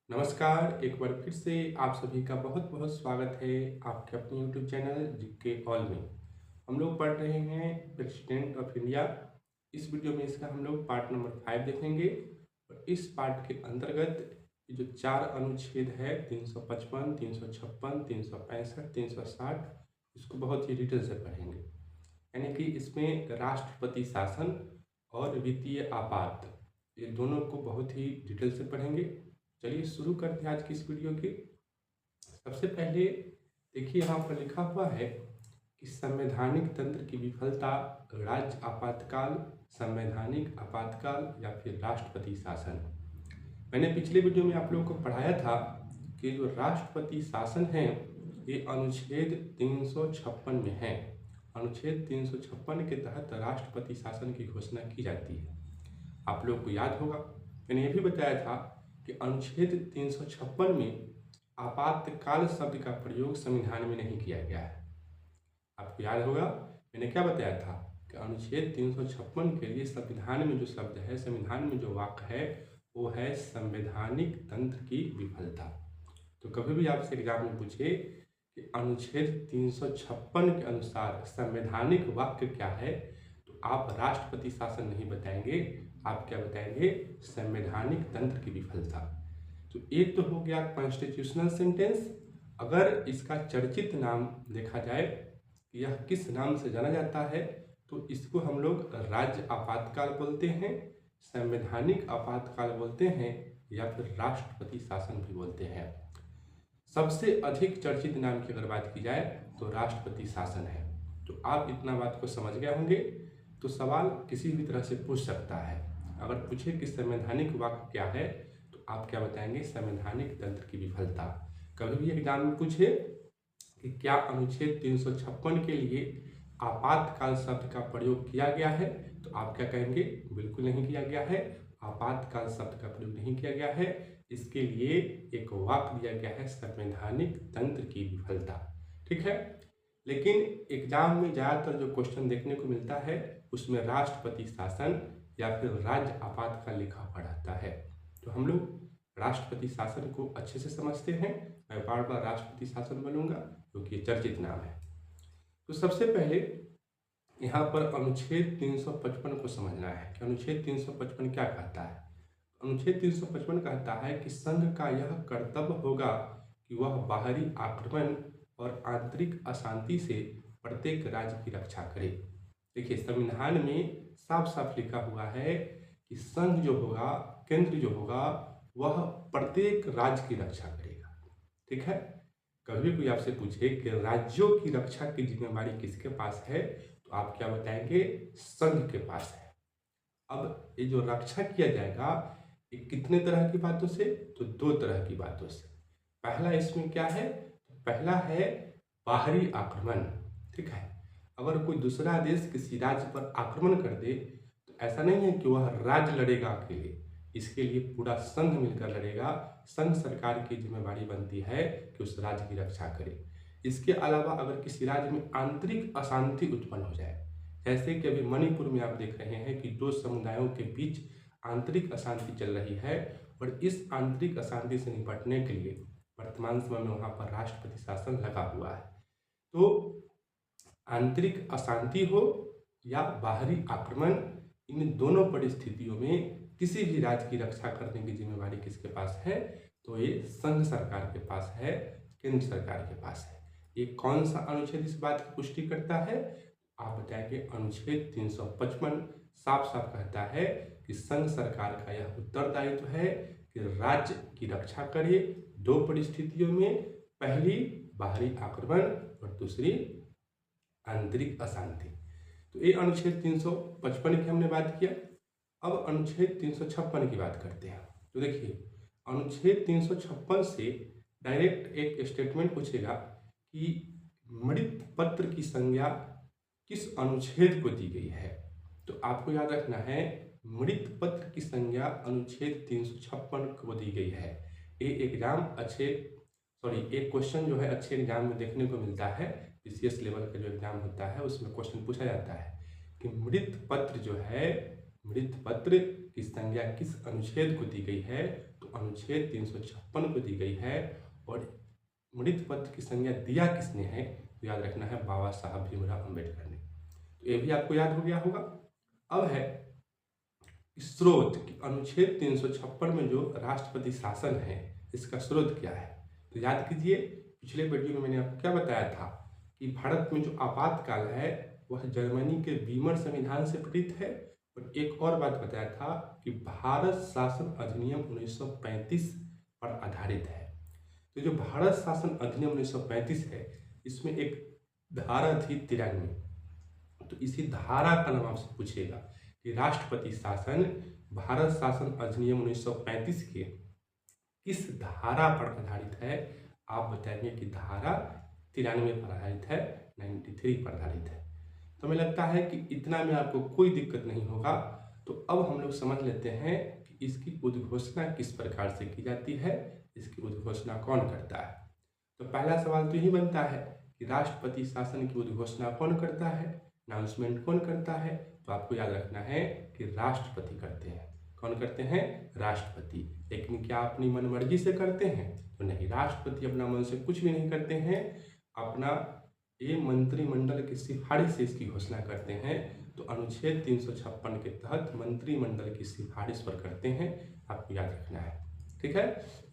नमस्कार, एक बार फिर से आप सभी का बहुत बहुत स्वागत है आपके अपने यूट्यूब चैनल जीके ऑल में। हम लोग पढ़ रहे हैं प्रेसिडेंट ऑफ इंडिया। इस वीडियो में इसका हम लोग पार्ट नंबर 5 देखेंगे और इस पार्ट के अंतर्गत ये जो 4 अनुच्छेद है 355, 356, 365, 360, इसको बहुत ही डिटेल से पढ़ेंगे। यानी कि इसमें राष्ट्रपति शासन और वित्तीय आपात, ये दोनों को बहुत ही डिटेल से पढ़ेंगे। चलिए शुरू करते हैं आज की इस वीडियो की। सबसे पहले देखिए यहाँ पर लिखा हुआ है कि संवैधानिक तंत्र की विफलता, राज्य आपातकाल, संवैधानिक आपातकाल या फिर राष्ट्रपति शासन। मैंने पिछले वीडियो में आप लोगों को पढ़ाया था कि जो राष्ट्रपति शासन है ये अनुच्छेद 356 में है। अनुच्छेद 356 के तहत राष्ट्रपति शासन की घोषणा की जाती है। आप लोगों को याद होगा मैंने ये भी बताया था कि अनुच्छेद 356 में आपातकाल शब्द का प्रयोग संविधान में नहीं किया गया है। आपको याद होगा मैंने क्या बताया था कि अनुच्छेद 356 के लिए संविधान में जो शब्द है, संविधान में जो वाक्य है वो है संवैधानिक तंत्र की विफलता। तो कभी भी आपसे एग्जाम में पूछे कि अनुच्छेद 356 के अनुसार संवैधानिक वाक्य क्या है, तो आप राष्ट्रपति शासन नहीं बताएंगे, आप क्या बताएंगे? संवैधानिक तंत्र की विफलता। तो एक तो हो गया कॉन्स्टिट्यूशनल सेंटेंस। अगर इसका चर्चित नाम देखा जाए कि यह किस नाम से जाना जाता है, तो इसको हम लोग राज्य आपातकाल बोलते हैं, संवैधानिक आपातकाल बोलते हैं या फिर राष्ट्रपति शासन भी बोलते हैं। सबसे अधिक चर्चित नाम की अगर बात की जाए तो राष्ट्रपति शासन है। तो आप इतना बात को समझ गए होंगे। तो सवाल किसी भी तरह से पूछ सकता है। अगर पूछे कि संवैधानिक वाक्य क्या है, तो आप क्या बताएंगे? संवैधानिक तंत्र की विफलता। कभी भी एग्जाम में पूछे कि क्या अनुच्छेद 356 के लिए आपातकाल शब्द का प्रयोग किया गया है, तो आप क्या कहेंगे? बिल्कुल नहीं किया गया है, आपातकाल शब्द का प्रयोग नहीं किया गया है। इसके लिए एक वाक्य दिया गया है, संवैधानिक तंत्र की विफलता। ठीक है। लेकिन एग्जाम में ज़्यादातर जो क्वेश्चन देखने को मिलता है उसमें राष्ट्रपति शासन या फिर राज्य आपातकाल लिखा हुआ रहता है। तो हम लोग राष्ट्रपति शासन को अच्छे से समझते हैं। मैं बार बार राष्ट्रपति शासन बोलूँगा क्योंकि ये चर्चित नाम है। तो सबसे पहले यहाँ पर अनुच्छेद 355 को समझना है कि अनुच्छेद 355 क्या कहता है। अनुच्छेद 355 कहता है कि संघ का यह कर्तव्य होगा कि वह बाहरी आक्रमण और आंतरिक अशांति से प्रत्येक राज्य की रक्षा करे। देखिए संविधान में साफ साफ लिखा हुआ है कि संघ जो होगा, केंद्र जो होगा, वह प्रत्येक राज्य की रक्षा करेगा। ठीक है। कभी कोई आपसे पूछे कि राज्यों की रक्षा की जिम्मेदारी किसके पास है, तो आप क्या बताएंगे? संघ के पास है। अब ये जो रक्षा किया जाएगा ये कितने तरह की बातों से? तो 2 तरह की बातों से। पहला इसमें क्या है? पहला है बाहरी आक्रमण। ठीक है। अगर कोई दूसरा देश किसी राज्य पर आक्रमण कर दे तो ऐसा नहीं है कि वह राज्य लड़ेगा अकेले, इसके लिए पूरा संघ मिलकर लड़ेगा। संघ सरकार की जिम्मेदारी बनती है कि उस राज्य की रक्षा करे। इसके अलावा अगर किसी राज्य में आंतरिक अशांति उत्पन्न हो जाए, जैसे कि अभी मणिपुर में आप देख रहे हैं कि 2 समुदायों के बीच आंतरिक अशांति चल रही है, और इस आंतरिक अशांति से निपटने के लिए वर्तमान समय में वहाँ पर राष्ट्रपति शासन लगा हुआ है। तो आंतरिक अशांति हो या बाहरी आक्रमण, इन दोनों परिस्थितियों में किसी भी राज्य की रक्षा करने की जिम्मेदारी किसके पास है? तो ये संघ सरकार के पास है, केंद्र सरकार के पास है। ये कौन सा अनुच्छेद इस बात की पुष्टि करता है? आप बताएंगे अनुच्छेद 355 साफ साफ कहता है कि संघ सरकार का यह उत्तरदायित्व है कि राज्य की रक्षा करे 2 परिस्थितियों में, पहली बाहरी आक्रमण और दूसरी आंतरिक अशांति। तो ये अनुच्छेद 355 की हमने बात किया। अब अनुच्छेद 356 की बात करते हैं। तो देखिए अनुच्छेद 356 से डायरेक्ट एक स्टेटमेंट पूछेगा कि मृत पत्र की संज्ञा किस अनुच्छेद को दी गई है। तो आपको याद रखना है मृत पत्र की संज्ञा अनुच्छेद 356 को दी गई है। ये एग्जाम एक क्वेश्चन जो है अच्छे एग्जाम में देखने को मिलता है। पीसीएस लेवल का जो एग्जाम होता है उसमें क्वेश्चन पूछा जाता है कि मृत पत्र जो है, मृत पत्र की संज्ञा किस अनुच्छेद को दी गई है। तो तो अनुच्छेद 356 को दी गई है। और मृत पद की संज्ञा दिया किसने है, तो याद रखना है बाबा साहब भीमराव अम्बेडकर ने। तो ये भी आपको याद हो गया होगा। अब है स्रोत कि अनुच्छेद 356 में जो राष्ट्रपति शासन है इसका स्रोत क्या है। तो याद कीजिए, पिछले वीडियो में मैंने आपको क्या बताया था कि भारत में जो आपातकाल है वह जर्मनी के वीमर संविधान से प्रेरित है। और एक और बात बताया था कि भारत शासन अधिनियम 1935 पर आधारित है। तो जो भारत शासन अधिनियम 1935 है इसमें एक धारा थी 93। तो इसी धारा का नाम आपसे पूछेगा कि राष्ट्रपति शासन भारत शासन अधिनियम 1935 के किस धारा पर आधारित है। आप बताएंगे कि धारा 93 पर आधारित है, 93 पर आधारित है। तो हमें लगता है कि इतना में आपको कोई दिक्कत नहीं होगा। तो अब हम लोग समझ लेते हैं कि इसकी उद्घोषणा किस प्रकार से की जाती है, इसकी उद्घोषणा कौन करता है। तो पहला सवाल तो यही बनता है कि राष्ट्रपति शासन की उद्घोषणा कौन करता है, अनाउंसमेंट कौन करता है। तो आपको याद रखना है कि राष्ट्रपति करते हैं। कौन करते हैं, राष्ट्रपति। लेकिन क्या अपनी मनमर्जी से करते हैं, तो नहीं, राष्ट्रपति अपना मन से कुछ भी नहीं करते हैं। अपना ये मंत्रिमंडल की सिफारिश से इसकी घोषणा करते हैं। तो अनुच्छेद 356 के तहत मंत्रिमंडल की सिफारिश पर करते हैं। आपको याद रखना है, ठीक है,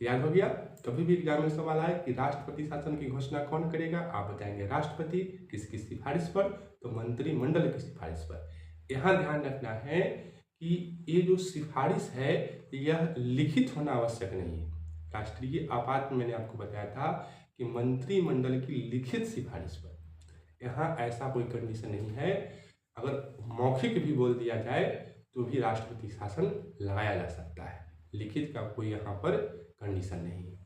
याद हो गया। कभी भी एग्जाम में सवाल आए कि राष्ट्रपति शासन की घोषणा कौन करेगा, आप बताएंगे राष्ट्रपति। किसकी सिफारिश पर, तो मंत्रिमंडल की सिफारिश पर। यहाँ ध्यान रखना है कि ये जो सिफारिश है यह लिखित होना आवश्यक नहीं है। राष्ट्रीय आपात में मैंने आपको बताया था कि मंत्रिमंडल की लिखित सिफारिश पर, यहाँ ऐसा कोई कंडीशन नहीं है। अगर मौखिक भी बोल दिया जाए तो भी राष्ट्रपति शासन लगाया जा सकता है, लिखित का कोई यहाँ पर कंडीशन नहीं है।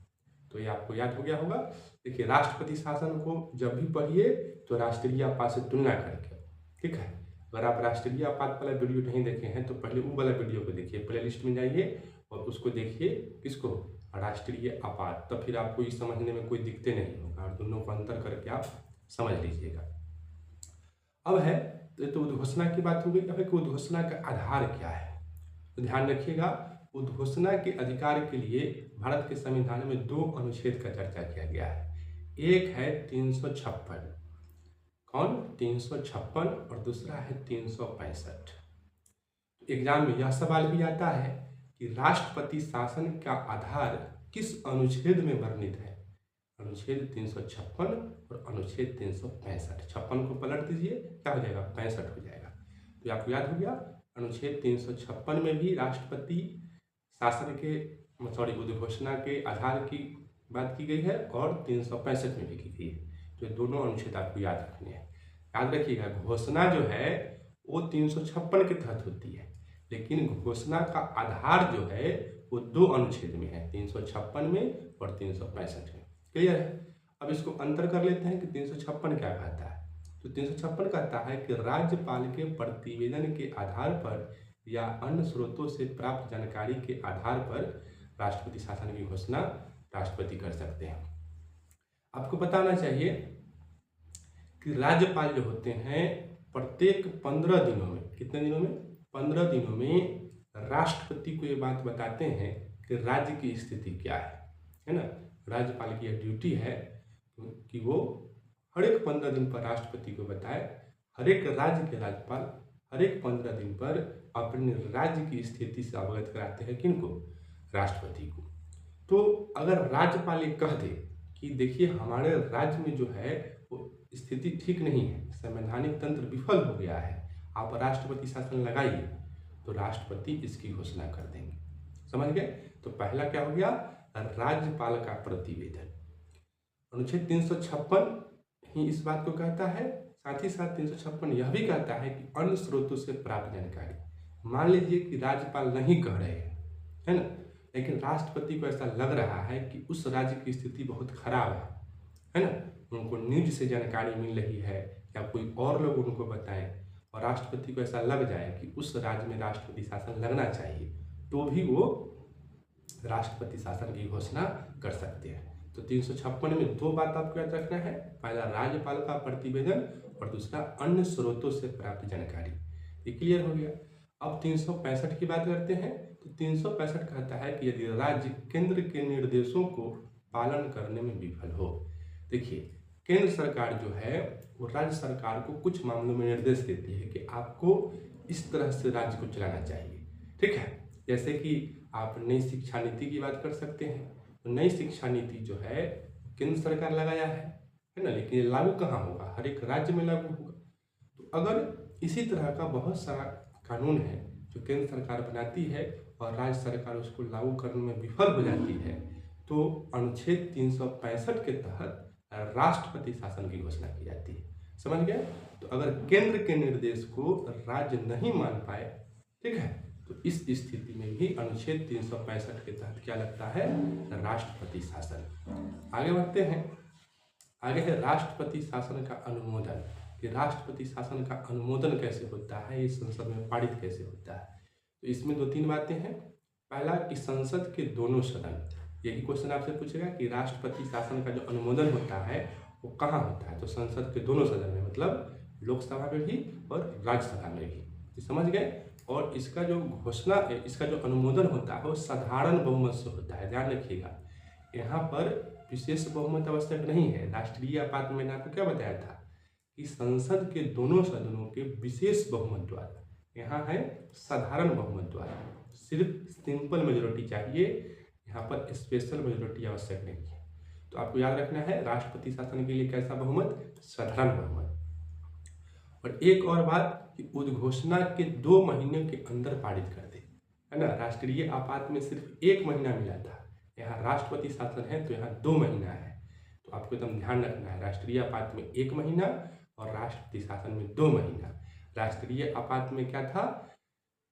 तो ये आपको याद हो गया होगा। देखिए, राष्ट्रपति शासन को जब भी पढ़िए तो राष्ट्रीय आपात से तुलना करके, ठीक है। अगर आप राष्ट्रीय आपात वाला वीडियो नहीं देखे हैं तो पहले वो वाला वीडियो को देखिए, प्ले लिस्ट में जाइए और उसको देखिए, किसको, राष्ट्रीय आपात। तब फिर आपको ये समझने में कोई दिक्कत नहीं होगा और दोनों को अंतर करके आप समझ लीजिएगा। अब है तो उद्घोषणा की बात हो गई। अब है कि उद्घोषणा का आधार क्या है। तो ध्यान रखिएगा, उद्घोषणा के अधिकार के लिए भारत के संविधान में 2 अनुच्छेद का चर्चा किया गया है। एक है 356, कौन, 356, और दूसरा है 365। एग्जाम में यह सवाल भी आता है कि राष्ट्रपति शासन का आधार किस अनुच्छेद में वर्णित है। अनुच्छेद 356 और अनुच्छेद 365। 56 को पलट दीजिए, क्या हो जाएगा, 65 हो जाएगा। तो आपको याद हो गया, अनुच्छेद 356 में भी राष्ट्रपति शासन के उद्घोषणा के आधार की बात की गई है और 365 में भी की गई है। तो ये दोनों अनुच्छेद आपको याद रखने हैं। याद रखिएगा, घोषणा जो है वो 356 के तहत होती है, लेकिन घोषणा का आधार जो है वो 2 अनुच्छेद में है, 356 में और 365 में। क्लियर है। अब इसको अंतर कर लेते हैं कि 356 क्या कहता है। तो 356 कहता है कि राज्यपाल के प्रतिवेदन के आधार पर या अन्य स्रोतों से प्राप्त जानकारी के आधार पर राष्ट्रपति शासन की घोषणा राष्ट्रपति कर सकते हैं। आपको बताना चाहिए कि राज्यपाल जो होते हैं प्रत्येक 15 दिनों में, कितने दिनों में, 15 दिनों में राष्ट्रपति को ये बात बताते हैं कि राज्य की स्थिति क्या है ना। राज्यपाल की यह ड्यूटी है कि वो हर एक 15 दिन पर राष्ट्रपति को बताए। हर एक राज्य के राज्यपाल हर एक 15 दिन पर अपने राज्य की स्थिति से अवगत कराते हैं, किनको, राष्ट्रपति को। तो अगर राज्यपाल ये कह दे कि देखिए हमारे राज्य में जो है वो स्थिति ठीक नहीं है, संवैधानिक तंत्र विफल हो गया है, आप राष्ट्रपति शासन लगाइए, तो राष्ट्रपति इसकी घोषणा कर देंगे। समझ गए। तो पहला क्या हो गया, राज्यपाल का प्रतिवेदन। अनुच्छेद 356 ही इस बात को कहता है, साथ ही साथ 356 यह भी कहता है कि अन्य स्रोतों से प्राप्त जानकारी। मान लीजिए कि राज्यपाल नहीं कह रहे हैं, है ना, लेकिन राष्ट्रपति को ऐसा लग रहा है कि उस राज्य की स्थिति बहुत खराब है ना, उनको न्यूज से जानकारी मिल रही है या कोई और लोग उनको बताएं, और राष्ट्रपति को ऐसा लग जाए कि उस राज्य में राष्ट्रपति शासन लगना चाहिए, तो भी वो राष्ट्रपति शासन की घोषणा कर सकते हैं। तो 356 में 2 बात आपको याद रखना है, पहला राज्यपाल का प्रतिवेदन और दूसरा अन्य स्रोतों से प्राप्त जानकारी। ये क्लियर हो गया। अब 365 की बात करते हैं। तो तो 365 कहता है कि यदि राज्य केंद्र के निर्देशों को पालन करने में विफल हो। देखिए, केंद्र सरकार जो है वो राज्य सरकार को कुछ मामलों में निर्देश देती है कि आपको इस तरह से राज्य को चलाना चाहिए। ठीक है, जैसे कि आप नई शिक्षा नीति की बात कर सकते हैं। तो नई शिक्षा नीति जो है केंद्र सरकार लगाया है ना, लेकिन ये लागू कहाँ होगा? हर एक राज्य में लागू होगा। तो अगर इसी तरह का बहुत सारा कानून है जो केंद्र सरकार बनाती है और राज्य सरकार उसको लागू करने में विफल हो जाती है, तो अनुच्छेद 365 के तहत राष्ट्रपति शासन की घोषणा की जाती है। समझ गए? तो अगर केंद्र के निर्देश को राज्य नहीं मान पाए, ठीक है, तो इस स्थिति में भी अनुच्छेद 365 के तहत क्या लगता है? राष्ट्रपति शासन। आगे बढ़ते हैं। आगे है राष्ट्रपति शासन का अनुमोदन। कि राष्ट्रपति शासन का अनुमोदन कैसे होता है, ये संसद में पारित कैसे होता है। तो इसमें 2-3 बातें हैं। पहला कि संसद के दोनों सदन, यही क्वेश्चन आपसे पूछेगा कि राष्ट्रपति शासन का जो अनुमोदन होता है वो कहाँ होता है। तो संसद के दोनों सदन में, मतलब लोकसभा में भी और राज्यसभा में भी। समझ गए? और इसका जो घोषणा है, इसका जो अनुमोदन होता है वो साधारण बहुमत से होता है। ध्यान रखिएगा, यहाँ पर विशेष बहुमत आवश्यक नहीं है। राष्ट्रीय आपात मैंने आपको क्या बताया था कि संसद के दोनों सदनों के विशेष बहुमत द्वारा, यहाँ है साधारण बहुमत द्वारा। सिर्फ सिंपल मेजोरिटी चाहिए, यहाँ पर स्पेशल मेजोरिटी आवश्यक नहीं है। तो आपको याद रखना है राष्ट्रपति शासन के लिए कैसा बहुमत? साधारण बहुमत। और एक और बात कि उद्घोषणा के 2 महीने के अंदर पारित कर दे, है ना। राष्ट्रीय आपात में सिर्फ 1 महीना मिला था, यहाँ राष्ट्रपति शासन है तो यहाँ 2 महीना है। तो आपको एकदम ध्यान रखना है, राष्ट्रीय आपात में 1 महीना और राष्ट्रपति शासन में 2 महीना। राष्ट्रीय आपात में क्या था?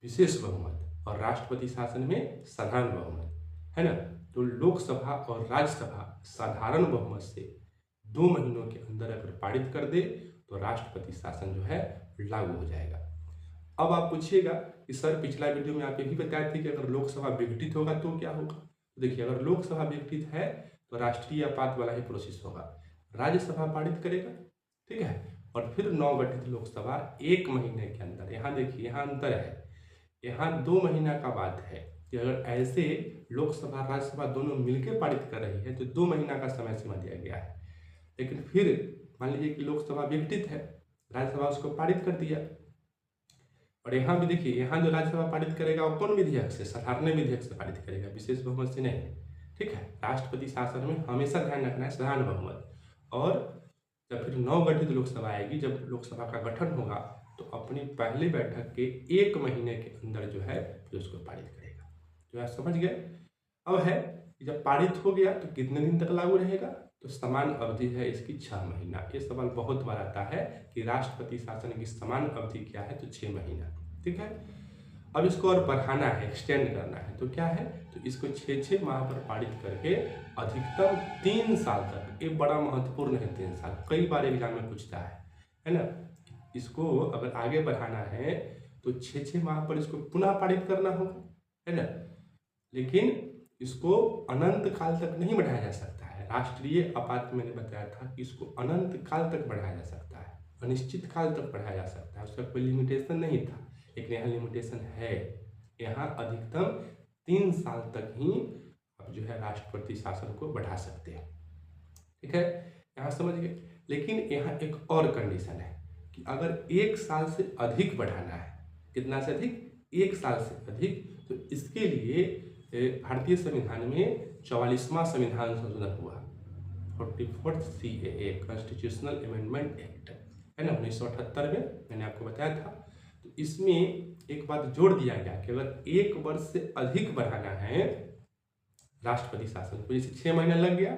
विशेष बहुमत, और राष्ट्रपति शासन में साधारण बहुमत, है ना। तो लोकसभा और राज्यसभा साधारण बहुमत से 2 महीनों के अंदर अगर पारित कर दे तो राष्ट्रपति शासन जो है लागू हो जाएगा। अब आप पूछिएगा कि सर पिछला वीडियो में आप ये भी बताए थे कि अगर लोकसभा विघटित होगा तो क्या होगा। तो देखिए, अगर लोकसभा विघटित है तो राष्ट्रीय आपात वाला ही प्रोसेस होगा, राज्यसभा पारित करेगा, ठीक है, और फिर नवगठित लोकसभा 1 महीने के अंदर। यहाँ देखिए, यहाँ अंतर है, यहाँ 2 महीना का बात है कि अगर ऐसे लोकसभा राज्यसभा दोनों मिलकर पारित कर रही है तो 2 महीना का समय सीमा दिया गया है। लेकिन फिर मान लीजिए कि लोकसभा विघटित है, राज्यसभा उसको पारित कर दिया, और यहाँ भी देखिए, यहाँ जो राज्यसभा पारित करेगा वो कौन विधेयक से? साधारण विधेयक से पारित करेगा, विशेष बहुमत से नहीं, ठीक है। राष्ट्रपति शासन में हमेशा ध्यान रखना है साधारण बहुमत। और जब फिर नवगठित लोकसभा आएगी, जब लोकसभा का गठन होगा तो अपनी पहली बैठक के 1 महीने के अंदर जो है फिर उसको पारित करेगा। तो आप समझ गए। अब है कि जब पारित हो गया तो कितने दिन तक लागू रहेगा? तो समान अवधि है इसकी 6 महीना। ये सवाल बहुत बार आता है कि राष्ट्रपति शासन की समान अवधि क्या है? तो 6 महीना, ठीक है। अब इसको और बढ़ाना है, एक्सटेंड करना है, तो क्या है? तो इसको 6 माह पर पारित करके अधिकतम 3 साल तक, ये बड़ा महत्वपूर्ण है 3 साल, कई बार एग्जाम में पूछता है ना। इसको अगर आगे बढ़ाना है तो 6 माह पर इसको पुनः पारित करना होगा, है ना। लेकिन इसको अनंत काल तक नहीं बढ़ाया जा सकता है। राष्ट्रीय आपात मैंने बताया था कि इसको अनंत काल तक बढ़ाया जा सकता है, अनिश्चित काल तक बढ़ाया जा सकता है, उसका कोई लिमिटेशन नहीं था, लेकिन यहाँ लिमिटेशन है। यहाँ अधिकतम 3 साल तक ही आप जो है राष्ट्रपति शासन को बढ़ा सकते हैं, ठीक है। यहाँ समझ गए। लेकिन यहाँ एक और कंडीशन है कि अगर 1 साल से अधिक बढ़ाना है, कितना से अधिक? 1 साल से अधिक, तो इसके लिए भारतीय संविधान में 44वां संविधान संशोधन हुआ, 44th CAA constitutional amendment act, है ना, 1978 में, मैंने आपको बताया था। तो इसमें एक बात जोड़ दिया गया कि अगर 1 वर्ष से अधिक बढ़ाना है राष्ट्रपति शासन को, जैसे 6 महीना लग गया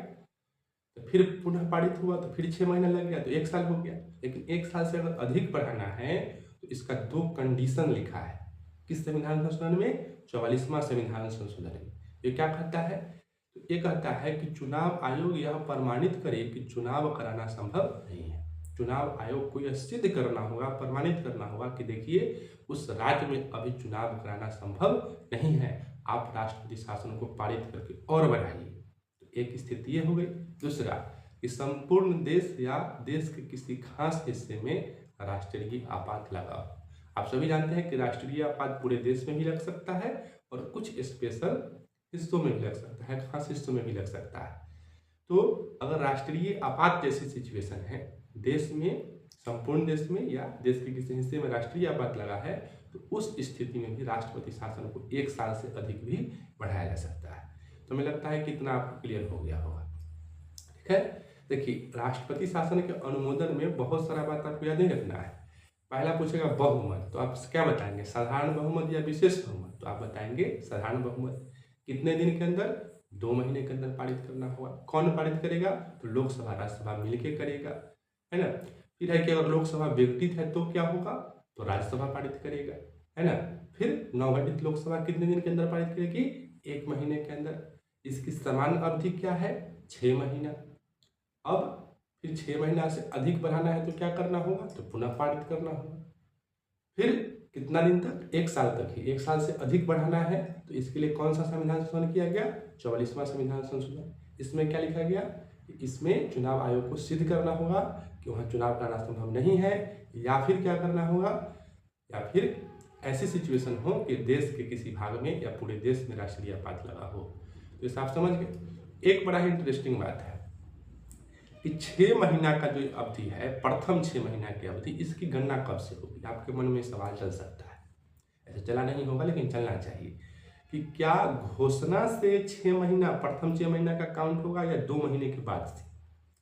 तो फिर पुनः पारित हुआ तो फिर 6 महीना लग गया तो 1 साल हो गया। लेकिन 1 साल से अगर अधिक बढ़ाना है तो इसका 2 कंडीशन लिखा है। किस संविधान संशोधन में? 44वां संविधान संशोधन में। ये क्या कहता है? तो ये कहता है कि चुनाव आयोग यह प्रमाणित करे कि चुनाव कराना संभव नहीं है। चुनाव आयोग को यह सिद्ध करना होगा, प्रमाणित करना होगा कि देखिए उस राज्य में अभी चुनाव कराना संभव नहीं है, आप राष्ट्रपति शासन को पारित करके और बढ़ाइए। तो एक स्थिति ये हो गई। दूसरा कि संपूर्ण देश या देश के किसी खास हिस्से में राष्ट्रीय आपात लगा। आप सभी जानते हैं कि राष्ट्रीय आपात पूरे देश में भी लग सकता है और कुछ स्पेशल हिस्सों में भी लग सकता है, खास हिस्सों में भी लग सकता है। तो अगर राष्ट्रीय आपात जैसी सिचुएशन है देश में, संपूर्ण देश में या देश के किसी हिस्से में राष्ट्रीय आपात लगा है, तो उस स्थिति में भी राष्ट्रपति शासन को 1 साल से अधिक भी बढ़ाया जा सकता है। तो हमें लगता है कि इतना आपको क्लियर हो गया होगा। ठीक है, देखिए राष्ट्रपति शासन के अनुमोदन में बहुत सारा बात आपको याद नहीं रखना है। पहला पूछेगा बहुमत, तो आप क्या बताएंगे, साधारण बहुमत या विशेष बहुमत? तो आप बताएंगे साधारण बहुमत। कितने दिन के अंदर? 2 महीने के अंदर पारित करना होगा। कौन पारित करेगा? तो लोकसभा राज्यसभा मिलकर करेगा, है ना। फिर है कि अगर लोकसभा विघटित है तो क्या होगा? तो राज्यसभा पारित करेगा, है ना। फिर नवगठित लोकसभा कितने दिन के अंदर पारित करेगी? 1 महीने के अंदर। इसकी समान अवधि क्या है? 6 महीना। अब फिर 6 महीना से अधिक बढ़ाना है तो क्या करना होगा? तो पुनः पारित करना होगा। फिर कितना दिन तक? 1 साल तक ही। 1 साल से अधिक बढ़ाना है तो इसके लिए कौन सा संविधान संशोधन किया गया? 44वां संविधान संशोधन। इसमें क्या लिखा गया? इसमें चुनाव आयोग को सिद्ध करना होगा कि वहाँ चुनाव कराना संभव नहीं है, या फिर क्या करना होगा, या फिर ऐसी सिचुएशन हो कि देश के किसी भाग में या पूरे देश में राष्ट्रीय आपात लगा हो। तो इसे आप समझ गए। एक बड़ा ही इंटरेस्टिंग बात है कि 6 महीना का जो अवधि है, प्रथम 6 महीना की अवधि, इसकी गणना कब से होगी? आपके मन में सवाल चल सकता है। ऐसा चला नहीं होगा लेकिन चलना चाहिए कि क्या घोषणा से 6 महीना, प्रथम 6 महीना का काउंट होगा या 2 महीने के बाद से?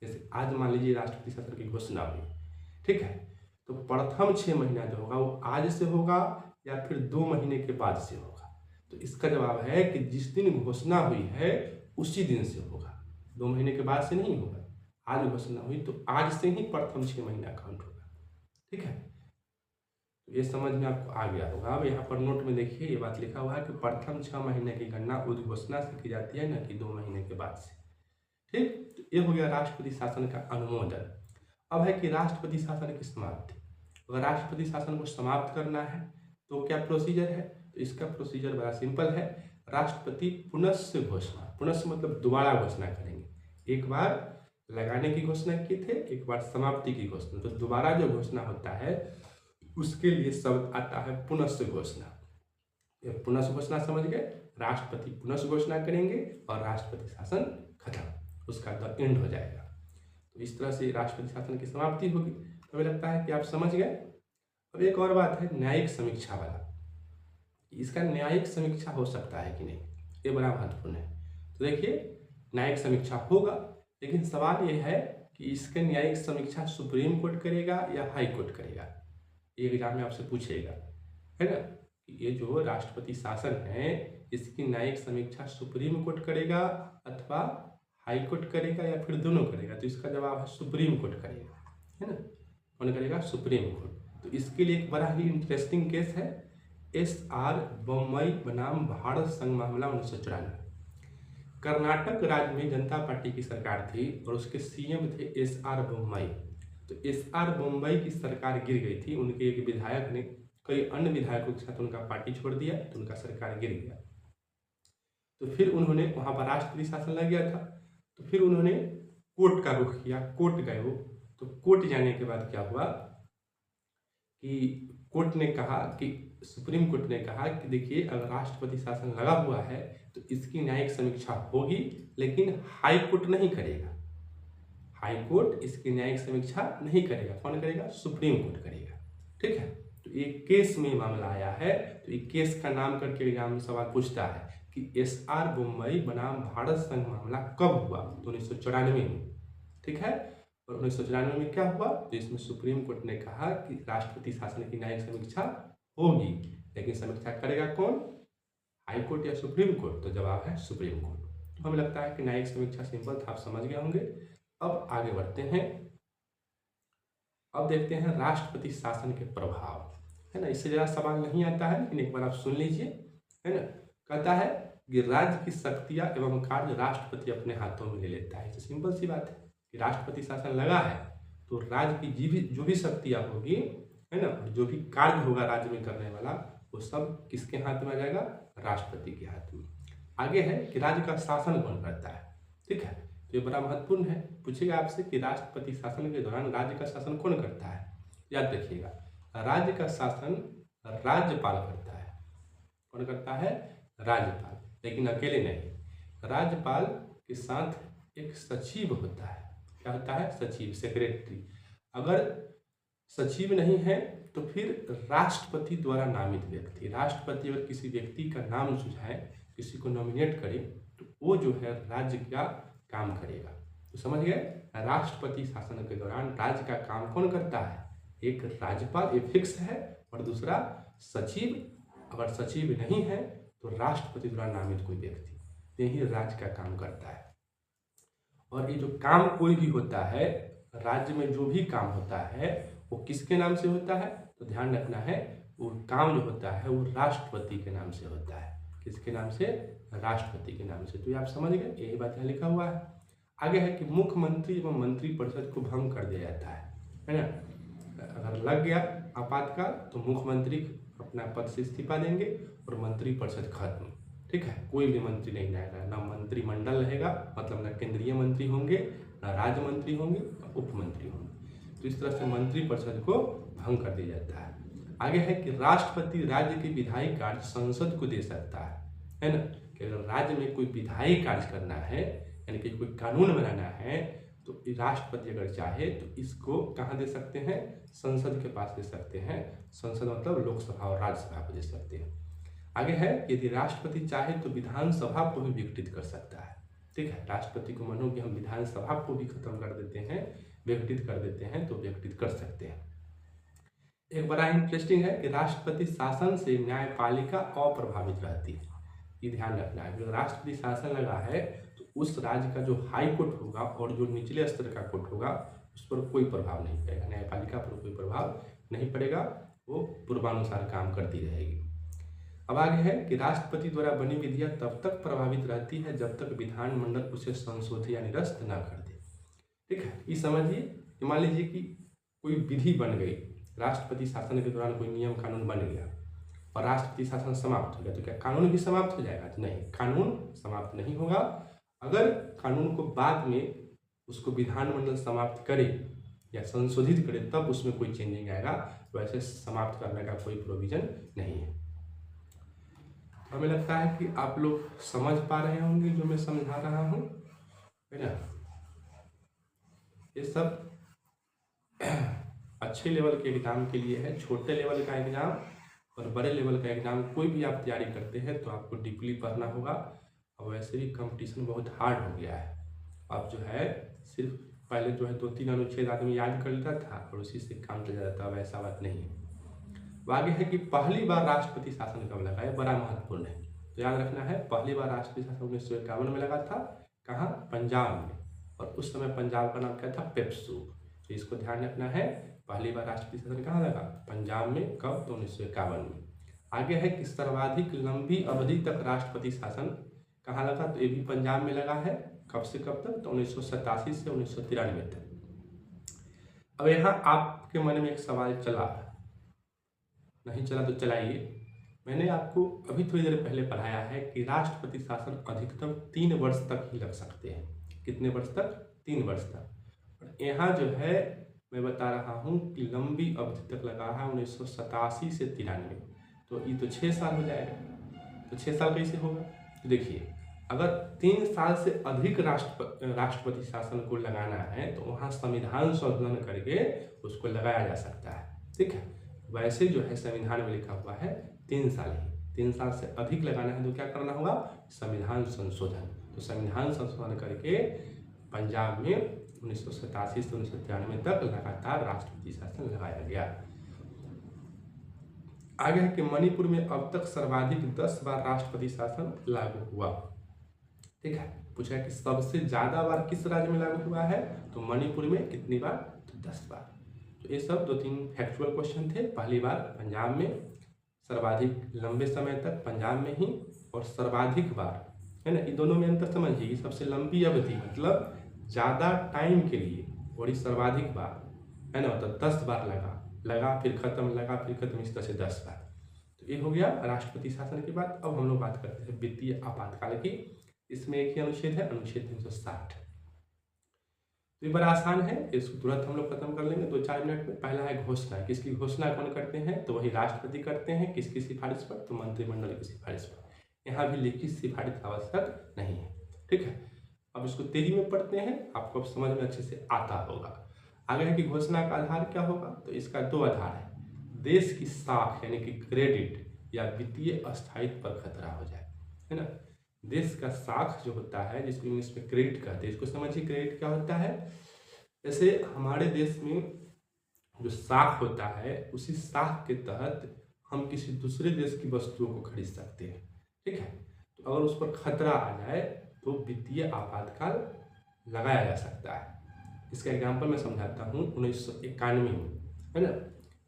जैसे आज मान लीजिए राष्ट्रपति शासन की घोषणा हुई, ठीक है, तो प्रथम 6 महीना जो होगा वो आज से होगा या फिर 2 महीने के बाद से होगा? तो इसका जवाब है कि जिस दिन घोषणा हुई है उसी दिन से होगा, 2 महीने के बाद से नहीं होगा। आज घोषणा हुई तो आज से ही प्रथम 6 महीना काउंट होगा। ठीक है, तो ये समझ में आपको आ गया होगा। अब यहाँ पर नोट में देखिए ये बात लिखा हुआ है कि प्रथम 6 महीने की गणना उद्घोषणा से की जाती है, न कि 2 महीने के बाद से। ठीक, तो ये हो गया राष्ट्रपति शासन का अनुमोदन। अब है कि राष्ट्रपति शासन की समाप्ति। अगर राष्ट्रपति शासन को समाप्त करना है तो क्या प्रोसीजर है? तो इसका प्रोसीजर बड़ा सिंपल है। राष्ट्रपति पुनः घोषणा, पुनः मतलब दोबारा घोषणा करेंगे। एक बार लगाने की घोषणा की थे, एक बार समाप्ति की घोषणा, तो दोबारा जो घोषणा होता है उसके लिए शब्द आता है पुनः घोषणा। पुनः घोषणा समझ गए? राष्ट्रपति पुनः घोषणा करेंगे और राष्ट्रपति शासन खत्म, उसका द एंड हो जाएगा। तो इस तरह से राष्ट्रपति शासन की समाप्ति होगी। तो हमें लगता है कि आप समझ गए। अब एक और बात है न्यायिक समीक्षा वाला, इसका न्यायिक समीक्षा हो सकता है कि नहीं, ये बड़ा महत्वपूर्ण है। तो देखिए न्यायिक समीक्षा होगा, लेकिन सवाल ये है कि इसके न्यायिक समीक्षा सुप्रीम कोर्ट करेगा या हाई कोर्ट करेगा। ये एग्जाम में आपसे पूछेगा, है ना, कि ये जो राष्ट्रपति शासन है इसकी न्यायिक समीक्षा सुप्रीम कोर्ट करेगा अथवा हाई कोर्ट करेगा या फिर दोनों करेगा। तो इसका जवाब है सुप्रीम कोर्ट करेगा, है ना। कौन करेगा? Supreme court. तो इसके लिए एक बड़ा ही इंटरेस्टिंग केस है SR बोम्मई बनाम भारत संघ मामला 1994। कर्नाटक राज्य में जनता पार्टी की सरकार थी और उसके CM थे SR बोम्मई। तो SR बोम्मई की सरकार गिर गई थी, उनके एक विधायक ने कई अन्य विधायकों के साथ उनका पार्टी छोड़ दिया तो उनका सरकार गिर गया। तो फिर उन्होंने वहां पर राष्ट्रपति शासन लग गया था, तो फिर उन्होंने कोर्ट का रुख किया, कोर्ट गए वो। तो कोर्ट जाने के बाद क्या हुआ कि कोर्ट ने कहा कि सुप्रीम कोर्ट ने कहा कि देखिए अगर राष्ट्रपति शासन लगा हुआ है तो इसकी न्यायिक समीक्षा होगी, लेकिन हाई कोर्ट नहीं करेगा। हाई कोर्ट इसकी न्यायिक समीक्षा नहीं करेगा। कौन करेगा? सुप्रीम कोर्ट करेगा। ठीक है, तो एक केस में मामला आया है, तो एक केस का नाम करके एग्जाम में सवाल पूछता है कि SR बोम्मई बनाम भारत संघ मामला कब हुआ? तो 1994 में। ठीक है, और 1994 में क्या हुआ? तो इसमें सुप्रीम कोर्ट ने कहा कि राष्ट्रपति शासन की न्यायिक समीक्षा होगी, लेकिन समीक्षा करेगा कौन? हाई कोर्ट या सुप्रीम कोर्ट? तो जवाब है सुप्रीम कोर्ट। तो हमें लगता है कि न्यायिक समीक्षा सिंपल था, आप समझ गए होंगे। अब आगे बढ़ते हैं। अब देखते हैं राष्ट्रपति शासन के प्रभाव, है ना। इससे ज़्यादा सवाल नहीं आता है, लेकिन एक बार आप सुन लीजिए, है ना। कहता है कि राज्य की शक्तियाँ एवं कार्य राष्ट्रपति अपने हाथों में ले लेता है। तो सिंपल सी बात है कि राष्ट्रपति शासन लगा है तो राज्य की जो भी शक्तियाँ होगी, है ना, जो भी कार्य होगा राज्य में करने वाला, वो सब किसके हाथ में आ जाएगा? राष्ट्रपति के हाथ में। आगे है कि राज्य का शासन कौन करता है। ठीक है, तो ये बड़ा महत्वपूर्ण है। पूछेगा आपसे कि राष्ट्रपति शासन के दौरान राज्य का शासन कौन करता है। याद रखिएगा, राज्य का शासन राज्यपाल करता है। कौन करता है? राज्यपाल, लेकिन अकेले नहीं। राज्यपाल के साथ एक सचिव होता है। क्या होता है? सचिव, सेक्रेटरी। अगर सचिव नहीं है तो फिर राष्ट्रपति द्वारा नामित व्यक्ति, राष्ट्रपति अगर किसी व्यक्ति का नाम सुझाए, किसी को नॉमिनेट करे, तो वो जो है राज्य का काम करेगा। तो समझ गए, राष्ट्रपति शासन के दौरान राज्य का काम कौन करता है? एक राज्यपाल, ये फिक्स है, और दूसरा सचिव। अगर सचिव नहीं है तो राष्ट्रपति द्वारा नामित कोई व्यक्ति, यही राज्य का काम करता है। और ये जो काम कोई भी होता है, राज्य में जो भी काम होता है वो किसके नाम से होता है? तो ध्यान रखना है, वो काम जो होता है वो राष्ट्रपति के नाम से होता है। किसके नाम से? राष्ट्रपति के नाम से। तो ये आप समझ गए, यही बात यहाँ लिखा हुआ है। आगे है कि मुख्यमंत्री एवं मंत्रिपरिषद को भंग कर दिया जाता है ना। अगर लग गया आपातकाल तो मुख्यमंत्री अपना पद से इस्तीफा देंगे और मंत्रिपरिषद खत्म। ठीक है, कोई भी मंत्री नहीं रहेगा, ना मंत्रिमंडल रहेगा, मतलब ना केंद्रीय मंत्री होंगे, ना राज्य मंत्री होंगे, ना उप मंत्री होंगे। तो इस तरह से मंत्रिपरिषद को भंग कर दिया जाता है। आगे है कि राष्ट्रपति राज्य के विधायी कार्य संसद को दे सकता है ना। कि अगर राज्य में कोई विधायी कार्य करना है, यानी कि कोई कानून बनाना है, तो राष्ट्रपति अगर चाहे तो इसको कहाँ दे सकते हैं? संसद के पास दे सकते हैं। संसद मतलब लोकसभा और राज्यसभा को दे सकते हैं। आगे है, यदि राष्ट्रपति चाहे तो विधानसभा को भी विघटित कर सकता है। ठीक है, राष्ट्रपति को मानो कि हम विधानसभा को भी खत्म कर देते हैं, विघटित कर देते हैं, तो विघटित कर सकते हैं। एक बड़ा इंटरेस्टिंग है कि राष्ट्रपति शासन से न्यायपालिका अप्रभावित रहती है। ये ध्यान रखना है, अगर राष्ट्रपति शासन लगा है तो उस राज्य का जो हाई कोर्ट होगा और जो निचले स्तर का कोर्ट होगा उस पर कोई प्रभाव नहीं पड़ेगा, न्यायपालिका पर कोई प्रभाव नहीं पड़ेगा, वो पूर्वानुसार काम करती रहेगी। अब आगे है कि राष्ट्रपति द्वारा बनी विधियां तब तक प्रभावित रहती है जब तक विधानमंडल उसे संशोधित या निरस्त न कर दे। ठीक है, ये समझिए कि मान लीजिए कि कोई विधि बन गई, राष्ट्रपति शासन के दौरान कोई नियम कानून बन गया और राष्ट्रपति शासन समाप्त हो गया, तो क्या कानून भी समाप्त हो जाएगा? नहीं, कानून समाप्त नहीं होगा। अगर कानून को बाद में उसको विधानमंडल समाप्त करे या संशोधित करे तब उसमें कोई चेंजिंग आएगा, वैसे समाप्त करने का कोई प्रोविजन नहीं है। हमें लगता है कि आप लोग समझ पा रहे होंगे जो मैं समझा रहा हूँ, है ना। ये सब अच्छे लेवल के एग्जाम के लिए है। छोटे लेवल का एग्जाम और बड़े लेवल का एग्जाम कोई भी आप तैयारी करते हैं तो आपको डीपली पढ़ना होगा। और वैसे भी कंपटीशन बहुत हार्ड हो गया है। अब जो है सिर्फ पहले जो है 2-3 अनुच्छेद आदमी याद कर लेता था और उसी से काम चल जाता था, वैसा बात नहीं है। आगे है कि पहली बार राष्ट्रपति शासन कब लगा है, बड़ा महत्वपूर्ण है। तो याद रखना है, पहली बार राष्ट्रपति शासन 1951 में लगा था। कहाँ? पंजाब में। और उस समय पंजाब का नाम क्या था? पेप्सू। तो इसको ध्यान रखना है, पहली बार राष्ट्रपति शासन कहाँ लगा? पंजाब में। कब? तो 1951 में। आगे है कि सर्वाधिक लंबी अवधि तक राष्ट्रपति शासन कहाँ लगा? तो ये भी पंजाब में लगा है। कब से कब तक? तो 1987 से 1993 तक। अब यहाँ आपके मन में एक सवाल चला, नहीं चला तो चलाइए। मैंने आपको अभी थोड़ी देर पहले पढ़ाया है कि राष्ट्रपति शासन अधिकतम 3 वर्ष तक ही लग सकते हैं। कितने वर्ष तक? 3 वर्ष तक। और यहाँ जो है मैं बता रहा हूँ कि लंबी अवधि तक लगा है 1987 से 93। तो ये तो 6 साल हो जाएगा। तो 6 साल कैसे होगा? तो देखिए, अगर 3 साल से अधिक राष्ट्रपति शासन को लगाना है तो वहाँ संविधान संशोधन करके उसको लगाया जा सकता है। ठीक है, वैसे जो है संविधान में लिखा हुआ है 3 साल ही। 3 साल से अधिक लगाना है तो क्या करना होगा? संविधान संशोधन। तो संविधान संशोधन करके पंजाब में 1987 से 1993 तक लगातार राष्ट्रपति शासन लगाया गया। आगे है कि मणिपुर में अब तक सर्वाधिक 10 बार राष्ट्रपति शासन लागू हुआ। ठीक है, पूछा है कि सबसे ज्यादा बार किस राज्य में लागू हुआ है? तो मणिपुर में। कितनी बार? तो 10 बार। तो ये सब 2-3 फैक्चुअल क्वेश्चन थे। पहली बार पंजाब में, सर्वाधिक लंबे समय तक पंजाब में ही, और सर्वाधिक बार, है ना। ये दोनों में अंतर समझिए। सबसे लंबी अवधि मतलब ज़्यादा टाइम के लिए, और ये सर्वाधिक बार, है ना, मतलब 10 बार लगा फिर खत्म, लगा फिर खत्म, इस तरह से 10 बार। तो ये हो गया राष्ट्रपति शासन की बात। अब हम लोग बात करते हैं वित्तीय आपातकाल की। इसमें एक ही अनुच्छेद है, अनुच्छेद 360। तो ये बड़ा आसान है, इसको तुरंत हम लोग खत्म कर लेंगे 2-4 मिनट में। पहला है घोषणा। किसकी घोषणा कौन करते हैं? तो वही राष्ट्रपति करते हैं। किसकी सिफारिश पर? तो मंत्रिमंडल की सिफारिश पर। यहाँ भी लिखित सिफारिश आवश्यक नहीं है। ठीक है, अब इसको तेजी में पढ़ते हैं, आपको अब समझ में अच्छे से आता होगा। आगे है कि घोषणा का आधार क्या होगा, तो इसका दो आधार है। देश की साख यानी कि क्रेडिट या वित्तीय अस्थायित्व पर खतरा हो जाए, है ना। देश का साख जो होता है, जिसको इंग्लिश में क्रेडिट कहते हैं, इसको समझिए क्रेडिट क्या होता है। जैसे हमारे देश में जो साख होता है, उसी साख के तहत हम किसी दूसरे देश की वस्तुओं को खरीद सकते हैं। ठीक है, तो अगर उस पर खतरा आ जाए तो वित्तीय आपातकाल लगाया जा सकता है। इसका एग्जाम्पल मैं समझाता हूँ। 1991 में, है ना,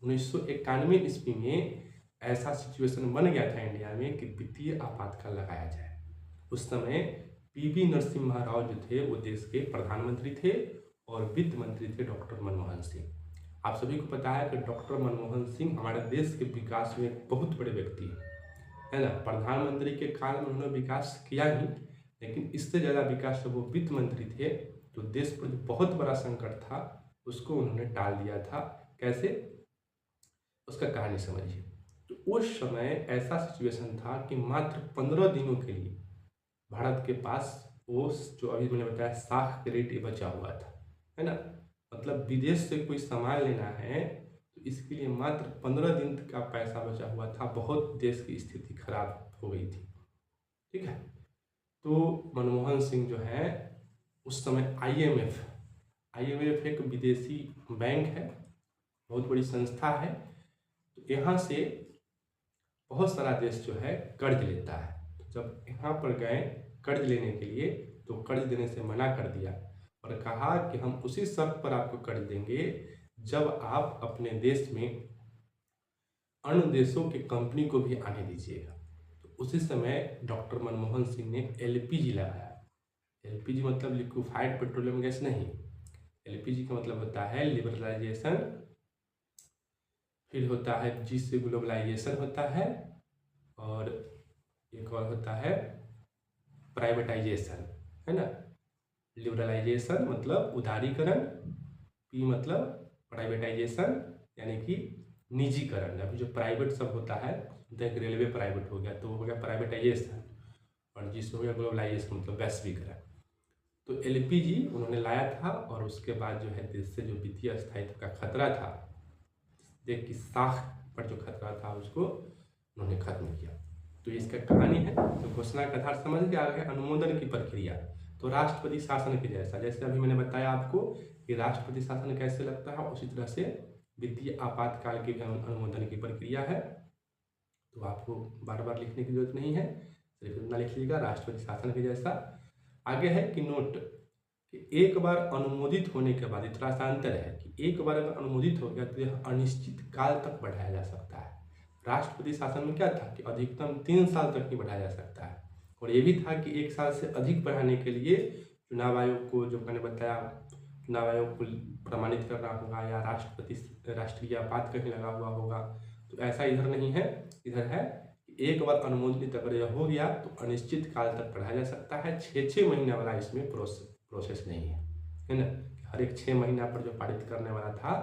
1991 ईस्वी में ऐसा सिचुएशन बन गया था इंडिया में कि वित्तीय आपातकाल लगाया जाए। उस समय पीवी नरसिम्हा राव जो थे वो देश के प्रधानमंत्री थे और वित्त मंत्री थे डॉक्टर मनमोहन सिंह। आप सभी को पता है कि डॉक्टर मनमोहन सिंह हमारे देश के विकास में एक बहुत बड़े व्यक्ति है ना। प्रधानमंत्री के काल में उन्होंने विकास किया ही, लेकिन इससे ज़्यादा विकास जब वो वित्त मंत्री थे तो देश पर जो बहुत बड़ा संकट था उसको उन्होंने टाल दिया था। कैसे, उसका कहानी समझिए। तो उस समय ऐसा सिचुएशन था कि मात्र 15 दिनों के लिए भारत के पास वो जो अभी मैंने बताया साख क्रेडिट बचा हुआ था, है ना। मतलब विदेश से कोई सामान लेना है तो इसके लिए मात्र 15 दिन का पैसा बचा हुआ था। बहुत देश की स्थिति खराब हो गई थी। ठीक है, तो मनमोहन सिंह जो है उस समय IMF एक विदेशी बैंक है, बहुत बड़ी संस्था है। तो यहाँ से बहुत सारा देश जो है कर्ज लेता है। तो जब यहाँ पर गए कर्ज लेने के लिए तो कर्ज देने से मना कर दिया और कहा कि हम उसी शर्त पर आपको कर्ज देंगे जब आप अपने देश में अन्य देशों की कंपनी को भी आने दीजिएगा। तो उसी समय डॉक्टर मनमोहन सिंह ने LPG लगाया। LPG मतलब लिक्विफाइड पेट्रोलियम गैस नहीं, LPG का मतलब होता है लिबरलाइजेशन, फिर होता है G से ग्लोबलाइजेशन होता है, और एक और होता है प्राइवेटाइजेशन, है ना। लिबरलाइजेशन मतलब उदारीकरण, P मतलब प्राइवेटाइजेशन यानी कि निजीकरण। अभी जो प्राइवेट सब होता है, जैसे रेलवे प्राइवेट हो गया तो वो हो गया प्राइवेटाइजेशन, और जिसमें हो गया ग्लोबलाइजेशन मतलब वैश्वीकरण। तो LPG उन्होंने लाया था और उसके बाद जो है देश से जो वित्तीय स्थायित्व का खतरा था, देश की साख पर जो खतरा था उसको उन्होंने खत्म किया। तो इसका कहानी है। तो घोषणा का आधार समझ के आगे अनुमोदन की प्रक्रिया, तो राष्ट्रपति शासन के जैसा, जैसे अभी मैंने बताया आपको कि राष्ट्रपति शासन कैसे लगता है, उसी तरह से वित्तीय आपातकाल की भी अनुमोदन की प्रक्रिया है। तो आपको बार बार लिखने की जरूरत नहीं है, सिर्फ इतना लिख लीजिएगा राष्ट्रपति शासन के जैसा। आगे है कि नोट कि एक बार अनुमोदित होने के बाद, थोड़ा सा अंतर है कि एक बार अगर अनुमोदित हो गया तो यह अनिश्चित काल तक बढ़ाया जा सकता है। राष्ट्रपति शासन में क्या था कि अधिकतम 3 साल तक ही बढ़ाया जा सकता है, और ये भी था कि 1 साल से अधिक बढ़ाने के लिए चुनाव आयोग को, जो मैंने बताया, चुनाव आयोग को प्रमाणित करना होगा या राष्ट्रीय आपात कहीं लगा हुआ होगा। तो ऐसा इधर नहीं है, इधर है कि एक बार अनुमोदित अगर यह हो गया तो अनिश्चित काल तक बढ़ाया जा सकता है। 6 महीने वाला इसमें प्रोसेस नहीं है ना। हर एक 6 महीना पर जो पारित करने वाला था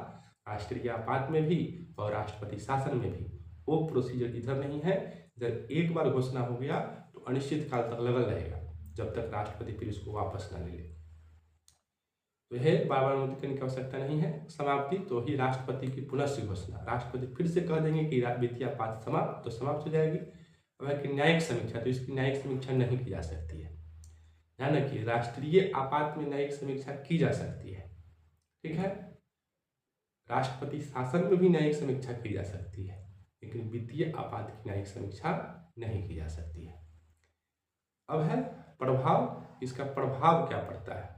राष्ट्रीय आपात में भी और राष्ट्रपति शासन में भी, वो प्रोसीजर इधर नहीं है। इधर एक बार घोषणा हो गया तो अनिश्चित काल तक लगल रहेगा जब तक राष्ट्रपति फिर इसको वापस ना ले ले। तो यह बार बार अनुमति करने की आवश्यकता नहीं है। समाप्ति तो ही राष्ट्रपति की पुनः से घोषणा, राष्ट्रपति फिर से कह देंगे कि वित्तीय आपात समाप्त, तो समाप्त हो जाएगी। अब है कि न्यायिक समीक्षा, तो इसकी न्यायिक समीक्षा नहीं की जा सकती है। ध्यान रखिए, राष्ट्रीय आपात में न्यायिक समीक्षा की जा सकती है, ठीक है। राष्ट्रपति शासन में भी न्यायिक समीक्षा की जा सकती है, लेकिन वित्तीय आपात की न्यायिक समीक्षा नहीं की जा सकती है। अब है प्रभाव, इसका प्रभाव क्या पड़ता है।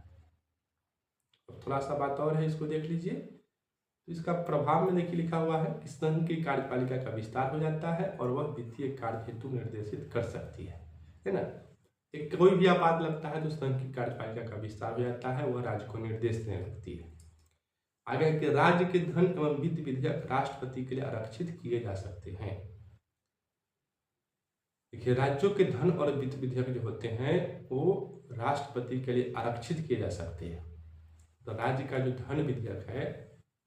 अब थोड़ा सा बात और है, इसको देख लीजिए। तो इसका प्रभाव में देखिए लिखा हुआ है कि संघ की कार्यपालिका का विस्तार हो जाता है और वह वित्तीय कार्य हेतु निर्देशित कर सकती है ना। एक कोई भी आपात लगता है तो संघ की कार्यपालिका का विस्तार हो जाता है, वह राज्य को निर्देश देने लगती है। आगे कि राज्य के धन एवं वित्त विधेयक राष्ट्रपति के लिए आरक्षित किए जा सकते हैं। देखिए, राज्यों के धन और वित्त विधेयक जो होते हैं वो राष्ट्रपति के लिए आरक्षित किए जा सकते हैं। तो राज्य का जो धन विधेयक है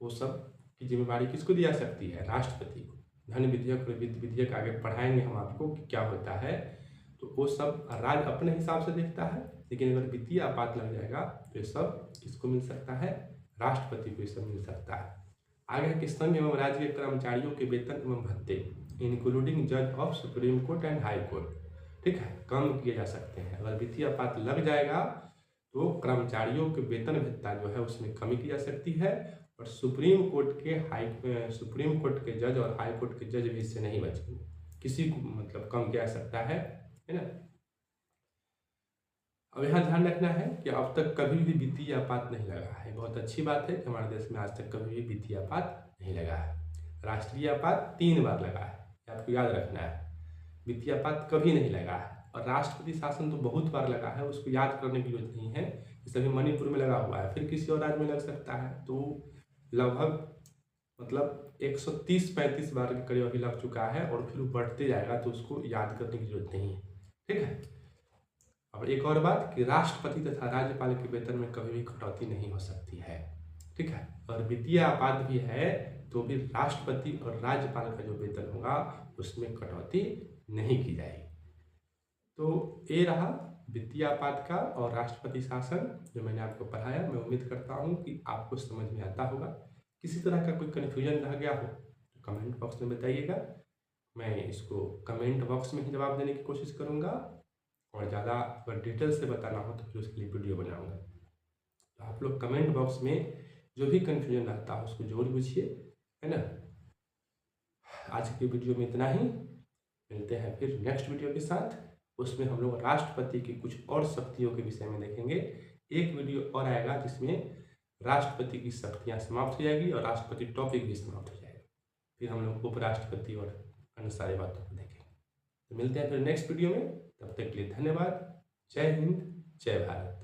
वो सब की जिम्मेवारी किसको दी जा सकती है, राष्ट्रपति को। धन विधेयक और वित्त विधेयक आगे पढ़ाएंगे हम आपको कि क्या होता है। तो वो सब राज्य अपने हिसाब से देखता है, लेकिन अगर वित्तीय आपात लग जाएगा तो ये सब किसको मिल सकता है, राष्ट्रपति को ये सब मिल सकता है। आगे है कि संघ एवं राज्य के कर्मचारियों के वेतन एवं भत्ते इंक्लूडिंग जज of supreme court and high court, ठीक है, कम किए जा सकते हैं। अगर वित्तीय आपात लग जाएगा तो कर्मचारियों के वेतन भत्ता जो है उसमें कमी की जा सकती है, और सुप्रीम कोर्ट के जज और हाई कोर्ट के जज भी इससे नहीं बचेंगे, किसी को मतलब कम किया जा सकता है ना। अब यहाँ ध्यान रखना है कि अब तक कभी भी वित्तीय आपात नहीं लगा है। बहुत अच्छी बात है कि हमारे देश में आज तक कभी भी वित्तीय आपात नहीं लगा है। राष्ट्रीय आपात 3 बार लगा है, आपको याद रखना है। वित्तीय आपात कभी नहीं लगा है, और राष्ट्रपति शासन तो बहुत बार लगा है, उसको याद करने की जरूरत नहीं है। जैसे अभी मणिपुर में लगा हुआ है, फिर किसी और राज्य में लग सकता है, तो लगभग मतलब 130-35 बार के करीब अभी लग चुका है, और फिर बढ़ते जाएगा, तो उसको याद करने की जरूरत नहीं है, ठीक है। अब एक और बात कि राष्ट्रपति तथा राज्यपाल के वेतन में कभी भी कटौती नहीं हो सकती है, ठीक है। और वित्तीय आपात भी है तो भी राष्ट्रपति और राज्यपाल का जो वेतन होगा उसमें कटौती नहीं की जाएगी। तो ये रहा वित्तीय आपात का और राष्ट्रपति शासन जो मैंने आपको पढ़ाया। मैं उम्मीद करता हूँ कि आपको समझ में आता होगा। किसी तरह का कोई कन्फ्यूजन रह गया हो तो कमेंट बॉक्स में बताइएगा, मैं इसको कमेंट बॉक्स में ही जवाब देने की कोशिश करूँगा, और ज़्यादा अगर डिटेल से बताना हो तो फिर उसके लिए वीडियो बनाऊँगा। तो आप लोग कमेंट बॉक्स में जो भी कन्फ्यूजन रहता है उसको जरूर पूछिए, है ना। आज की वीडियो में इतना ही, मिलते हैं फिर नेक्स्ट वीडियो के साथ। उसमें हम लोग राष्ट्रपति की कुछ और शक्तियों के विषय में देखेंगे। एक वीडियो और आएगा जिसमें राष्ट्रपति की शक्तियाँ समाप्त हो जाएगी और राष्ट्रपति टॉपिक भी समाप्त हो जाएगा। फिर हम लोग उपराष्ट्रपति और अन्य सारी बातों को देखेंगे। तो मिलते हैं फिर नेक्स्ट वीडियो में, तब तक के लिए धन्यवाद। जय हिंद, जय भारत।